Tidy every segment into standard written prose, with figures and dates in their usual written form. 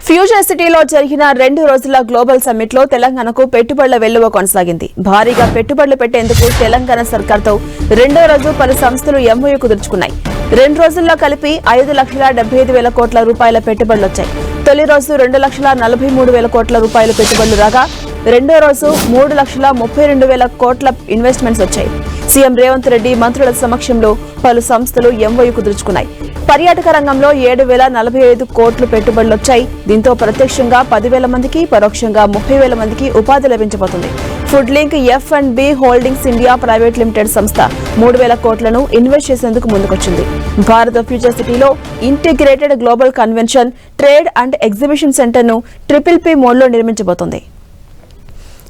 Future సిటీలో జరిగిన 2 రోజుల గ్లోబల్ సమ్మిట్ లో తెలంగాణకు పెట్టుబడుల వెల్లువ కొనసాగింది. భారీగా పెట్టుబడులు పెట్టేందుకు తెలంగాణ సర్కార్తో రెండో రోజు పలు సంస్థలు ఎంఓయూ కుదుర్చుకున్నాయి. 2 రోజుల్లో కలిపి 5,75,000 కోట్ల రూపాయల పెట్టుబడులు వచ్చాయి. తొలి రోజు 2,43,000 కోట్ల రూపాయల పెట్టుబడులు రాగా రెండో రోజు 3,32,000 కోట్ల ఇన్వెస్ట్మెంట్స్ వచ్చాయి. సీఎం రేవంత్ రెడ్డి మంత్రుల సమక్షంలో పలు సంస్థలు ఎంఓయూ కుదుర్చుకున్నాయి. పర్యాటక రంగంలో 7,045 కోట్లు పెట్టుబడులు వచ్చాయి. దీంతో ప్రత్యక్షంగా 10,000 మందికి, పరోక్షంగా 30,000 మందికి ఉపాధి లభించబోతుంది. Food link F&B holdings India private limited సంస్థ 3,000 కోట్లను ఇన్వెస్ట్ చేసేందుకు ముందుకొచ్చింది. భారత ఫ్యూచర్ సిటీలో integrated global convention, trade and exhibition centre ను PPP మోడ్లో నిర్మించబోతోంది.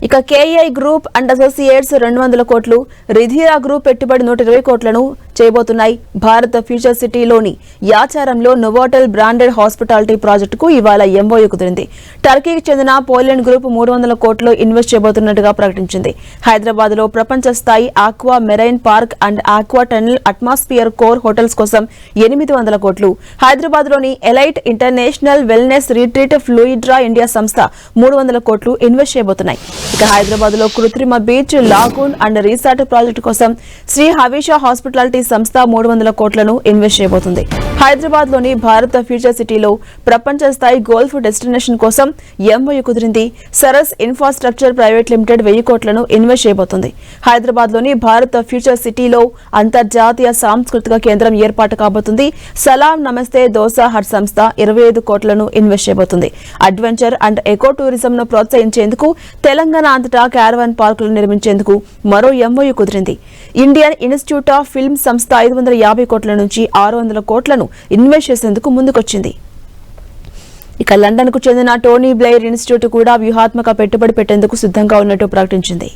ఇక కేఐ గ్రూప్ అండ్ అసోసియేట్స్ 200 కోట్లు, రిధిరా గ్రూప్ పెట్టుబడి 120 కోట్లను చేయబోతున్నాయి. భారత ఫ్యూచర్ సిటీలోని యాచారంలో నోవాటెల్ బ్రాండెడ్ హాస్పిటాలిటీ ప్రాజెక్టుకు ఇవాళ ఎంఓయూ కుదిరింది. టర్కీకి చెందిన పోలెండ్ గ్రూప్ 300 కోట్లు ఇన్వెస్ట్ చేయబోతున్నట్టుగా ప్రకటించింది. హైదరాబాద్ లో ప్రపంచ స్థాయి aqua marine park and aqua tunnel atmosphere core hotels కోసం 800 కోట్లు, హైదరాబాద్ లోని elite international wellness retreat Fluidra India సంస్థ 300 కోట్లు ఇన్వెస్ట్ చేయబోతున్నాయి. ఇక హైదరాబాద్ లో కృత్రిమ beach, lagoon and resort project కోసం శ్రీ హవీషా హాస్పిటాలిటీ సంస్థ 300 కోట్లను ఇన్వెస్ట్ చేయబోతుంది. హైదరాబాద్ లోని భారత ఫ్యూచర్ సిటీలో ప్రపంచ స్థాయి గోల్ఫ్ డెస్టినేషన్ కోసం ఎంఓయూ కుదిరింది. సరస్ ఇన్ఫ్రాస్ట్రక్చర్ ప్రైవేట్ లిమిటెడ్ 1000 కోట్లను ఇన్వెస్ట్ చేయబోతుంది. హైదరాబాద్ లోని భారత ఫ్యూచర్ సిటీలో అంతర్జాతీయ సాంస్కృతిక కేంద్రం ఏర్పాటు కాబోతుంది. సలాం నమస్తే దోసా హట్ సంస్థ 25 కోట్లను ఇన్వెస్ట్ చేయబోతుంది. అడ్వెంచర్ అండ్ ఎకో టూరిజం ను ప్రోత్సహించేందుకు తెలంగాణ అంతటా క్యారవాన్ పార్కులు నిర్మించేందుకు మరో ఎంఓయూ కుదిరింది. ఇండియన్ ఇన్స్టిట్యూట్ ఆఫ్ ఫిల్మ్ సంస్థ 550 కోట్ల నుంచి 600 కోట్లను ఇన్వెస్ట్ చేసేందుకు ముందుకొచ్చింది. ఇక లండన్ కు చెందిన టోనీ బ్లెయిర్ ఇన్స్టిట్యూట్ కూడా వ్యూహాత్మక పెట్టుబడి పెట్టేందుకు సిద్ధంగా ఉన్నట్టు ప్రకటించింది.